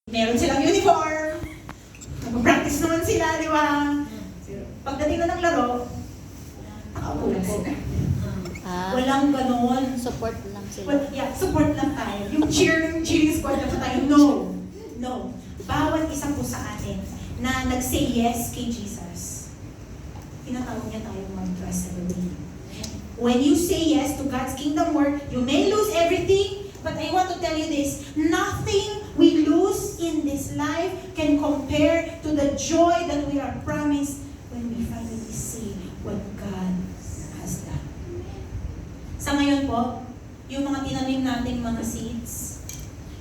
Meron silang uniform. Nag-practice naman sila, di ba? Pagdating na ng laro, nakaupo lang sila. Walang ganon. Support lang sila. Well, yeah, support lang tayo. Yung cheering squad lang tayo. No. No. Bawat isa po sa atin na nag-say yes kay Jesus, tinatawag niya tayo mag-trust and believe. When you say yes to God's kingdom work, you may lose everything, but I want to tell you this, nothing we lose in this life can compare to the joy that we are promised when we finally see what God has done. Sa ngayon po, yung mga tinanim nating mga seeds,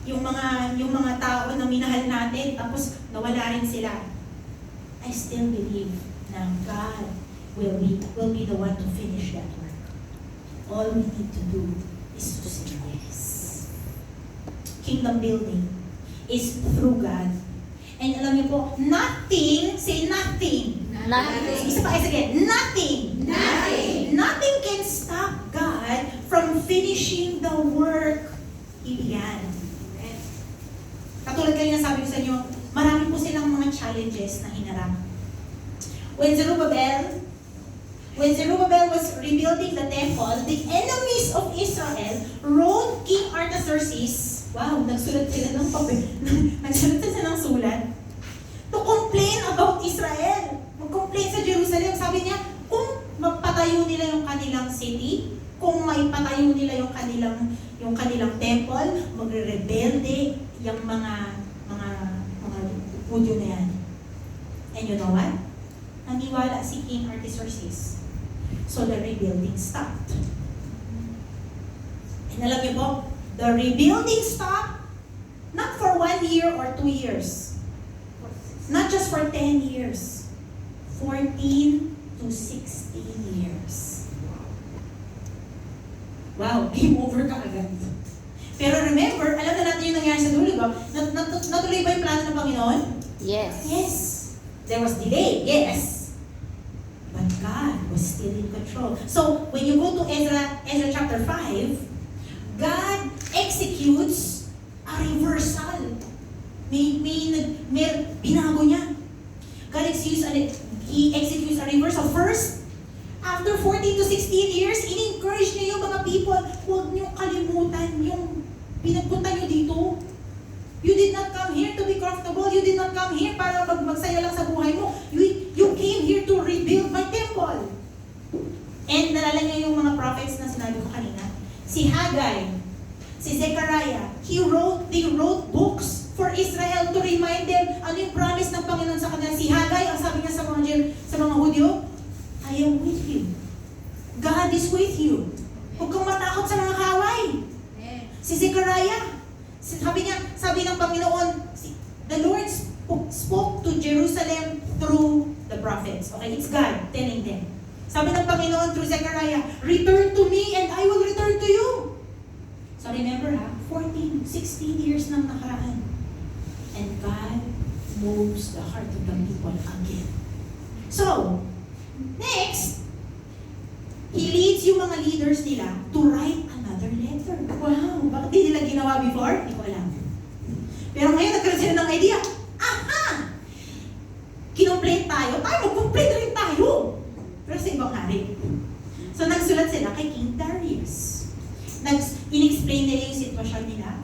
yung mga tao na minahal natin, tapos nawala rin sila, I still believe na God will be the one to finish that work. All we need to do is to say yes. Kingdom building is through God. And alam niyo po, nothing, say nothing. Nothing. Isa pa, again, nothing. Nothing. Nothing can stop God from finishing the work He began. Katulad kayo na sabi ko sa inyo, marami po silang mga challenges na hinarap. When Zerubbabel was rebuilding the temple, the enemies of Israel wrote King Artaxerxes, wow, nagsulat sila ng papel, nagsulat sila ng sulat, to complain about Israel. Mag-complain sa Jerusalem. Sabi niya, kung magpatayo nila yung kanilang city, kung may patayo nila yung kanilang temple, magre-rebelde yung mga Hudyo na yan. And you know what? Naniwala si King Artaxerxes. So the rebuilding stopped. And alam niyo po, the rebuilding stopped not for 1 year or 2 years. Not just for 10 years. 14 to 16 years. Wow, game over ka agad. Pero remember, alam na natin yung nangyari sa dulo, ba? Natuloy ba yung plano ng Panginoon? Yes. Yes. There was delay, yes. But God was still in control. So, when you go to Ezra chapter 5, God executes a reversal. May binago niya. He executes a reversal. First, after 14 to 16 years, in-encourage niya yung mga people, huwag niyo kalimutan yung pinagpunta niyo dito. You did not come here to be comfortable. You did not come here para magsaya lang sa buhay mo. You came here to rebuild my temple. And nalala niyo yung mga prophets na sinabi ko kanina. Si Haggai, si Zechariah, they wrote books for Israel to remind them ano yung promise ng Panginoon sa kanila. Si Haggai, ang sabi niya sa mga Hudyo, I am with you. God is with you. Huwag kang matakot sa mga kaway. Si Zechariah, sabi ng Panginoon, the Lord spoke to Jerusalem through the prophets. Okay, it's God telling them. Sabi ng Panginoon through Zechariah, return to me and I will return to you. So remember 14, 16 years nang nakaraan. And God moves the heart of the people again. So, next, He leads yung mga leaders nila to write another letter. Wow! Bakit di nila ginawa before? Hindi ko alam. Pero ngayon, nagkaroon sila ng idea. Aha! Kinomplain tayo mag-complain rin tayo. Pero sa ibang hari. So, nagsulat sila kay King Darius. In-explain nila yung sitwasyon nila.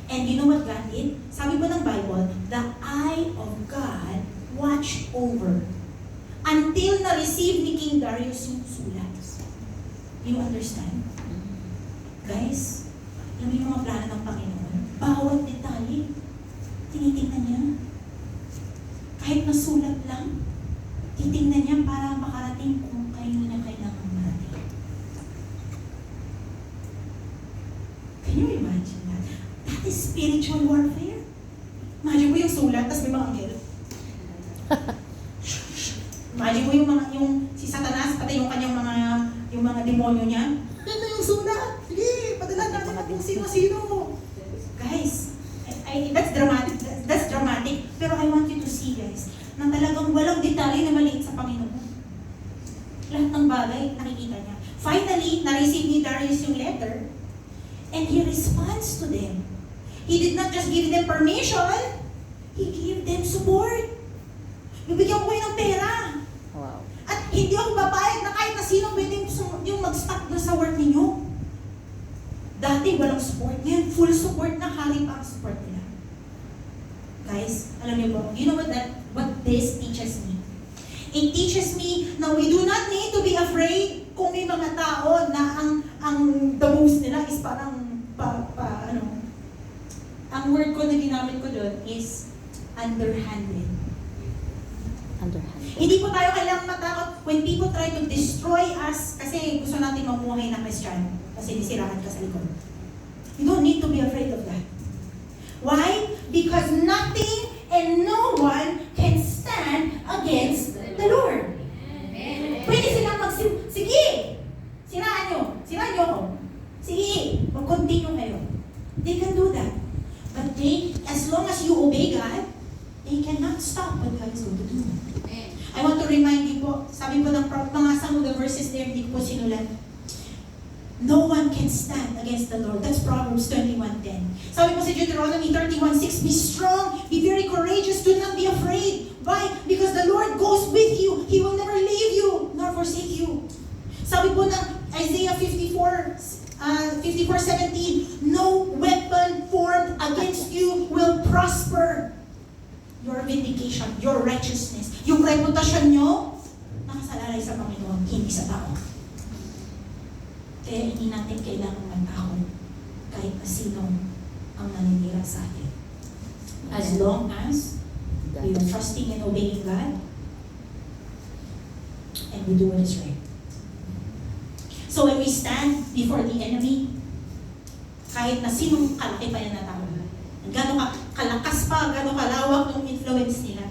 And you know what God did? Sabi po ng Bible, the eye of God watched over until na-receive ni King Darius yung sulat. You understand? Guys, alam mo yung mga plano ng Panginoon? Bawat detalye, tinitingnan niya. Kahit nasulat lang, titingnan niya para makarating kung kayo niya kailangan marating. Can you imagine that? That is spiritual warfare. Imagine mo yung sulat, tapos may mga anghel. Imagine mo yung si Satanas, pati yung kanyang mga demonyo niya. Ito yung sulat. Sige, padala natin kung sino-sino. Guys, that's dramatic. That's dramatic. Pero I want you to see, guys, na talagang walang detalye na maliit sa Panginoon. Lahat ng bagay, nakikita niya. Finally, na-receive ni Darius yung letter, and he responds to them. He did not just give them permission, them support. Bibigyan ko kayo ng pera. Wow. At hindi ako babayad na kahit na sino pwedeng yung mag-stop na sa work ninyo. Dati walang support. Ngayon, full support na, hari pa ang support nila. Guys, alam niyo po, you know what this teaches me? It teaches me na we do not need to be afraid kung may mga tao na ang the moves nila is parang ang word ko na ginamit ko doon is underhanded. Underhanded. Hindi po tayo kailangang matakot when people try to destroy us kasi gusto natin mamuhay na Kristiyano kasi nisiraan ka sa likod. You don't need to be afraid of that. Why? Because nothing and no one can stand against the Lord. Pwede silang sige, siraan nyo ako. Sige, mag-continue kayo. They can do that. But as long as you obey God, they cannot stop what God is going to do. I want to remind you po, sabi po ng mga some of the verses there, hindi ko po sinulat. No one can stand against the Lord. That's Proverbs 21:10. Sabi po sa Deuteronomy 31:6, be strong, be very courageous, do not be afraid. Why? Because the Lord goes with you. He will never leave you, nor forsake you. Sabi po ng Isaiah 54:17, no weapon formed against you will prosper. Your vindication, your righteousness, yung reputasyon nyo, nakasalalay sa Panginoon, hindi sa tao. Kaya hindi natin kailangan matakot kahit na sino ang naninira sa atin. As long as we are trusting and obeying God, and we do what is right. So when we stand before the enemy, kahit na sinong kalaki pa yan na tao, gano'ng kalakas pa, gano'ng kalawak yung influence nila.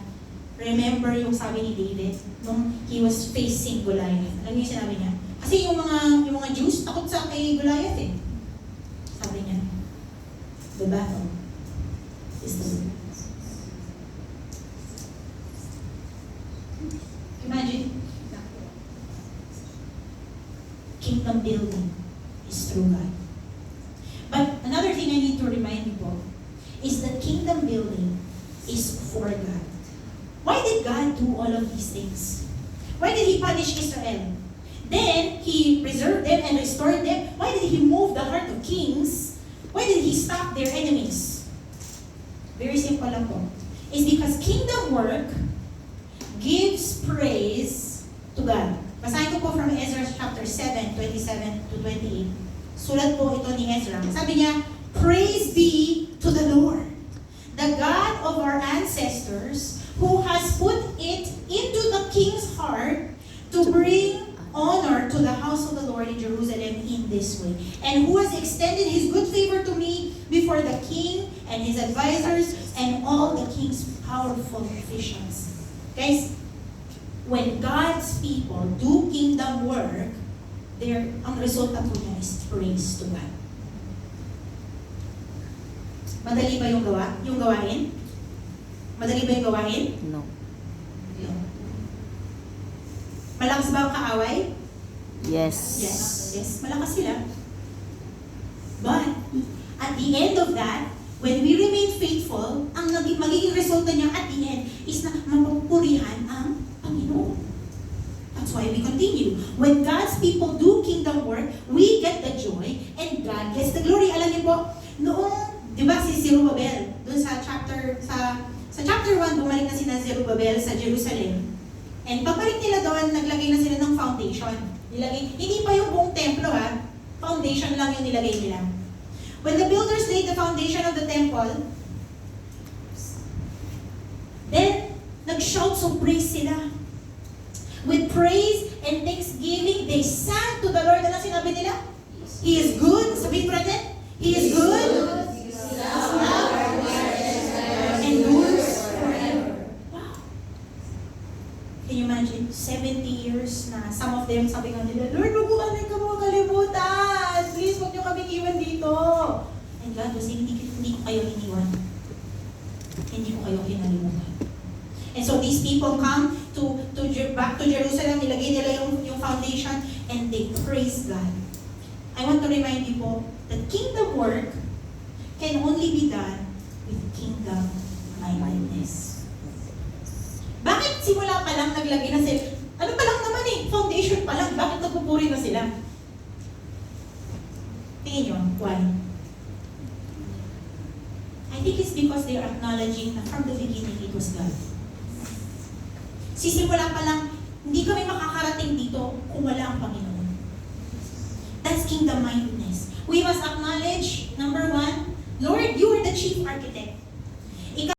Remember yung sabi ni David, nung he was facing Goliath. Alam niyo yung sinabi niya? Kasi yung mga Jews, takot sa kay Goliath eh. Sabi niya, the battle is the Lord's. Imagine, kingdom building is through God. But another thing I need to remind you po, is that kingdom building is for God. Why did God do all of these things? Why did He punish Israel? Then He preserved them and restored them. Why did He move the heart of kings? Why did He stop their enemies? Very simple lang po. It's because kingdom work gives praise to God. Basahin ko po from Ezra chapter 7, 27 to 28. Sulat po ito ni Ezra. Sabi niya, praise be to the Lord, the God of our ancestors, who has put it into the king's heart to bring honor to the house of the Lord in Jerusalem in this way, and who has extended His good favor to me before the king and his advisors and all the king's powerful officials. Guys, when God's people do kingdom work, ang resulta po niya is praise to God. Madali ba yung gawain? Madali ba yung gawain? No. No. Malakas ba ang kaaway? Yes. Yes. Malakas sila. But, at the end of that, when we remain faithful, ang magiging resulta niya at the end is na mapupurihan ang Panginoon. That's why we continue. When God's people do kingdom work, we get the joy and God gets the glory. Alam niyo po, noong di ba si Zerubbabel, doon sa chapter 1, bumalik na sila Zerubbabel sa Jerusalem. And pagbalik nila doon, naglagay na sila ng foundation. Hindi pa yung buong templo ha, foundation lang yung nilagay nila. When the builders laid the foundation of the temple, then nag-shout of praise sila. With praise and thanksgiving, they sang to the Lord. Ano sinabi nila? He is good. Sabihin mo natin, He is good. Endures forever. Wow. Can you imagine? 70 years na some of them sabi nga nila, Lord, huwag mo kami kalimutan. Please, huwag niyo kami iwan dito. And God was saying, hindi ko kayo iniwan. Hindi ko kayo kinalimutan. And so these people come back to Jerusalem, nilagay nila yung foundation, and they praise God. I want to remind you po that kingdom work can only be done with kingdom mindedness. Bakit simula pa lang naglagay na sila? Ano pa lang naman eh, foundation pa lang, bakit nagpupuri na sila? Tingin nyo, why? I think it's because they are acknowledging na from the beginning it was God. Sisimula pa lang, hindi kami makakarating dito kung wala ang Panginoon. That's kingdom-mindedness. We must acknowledge, number one, Lord, you are the chief architect.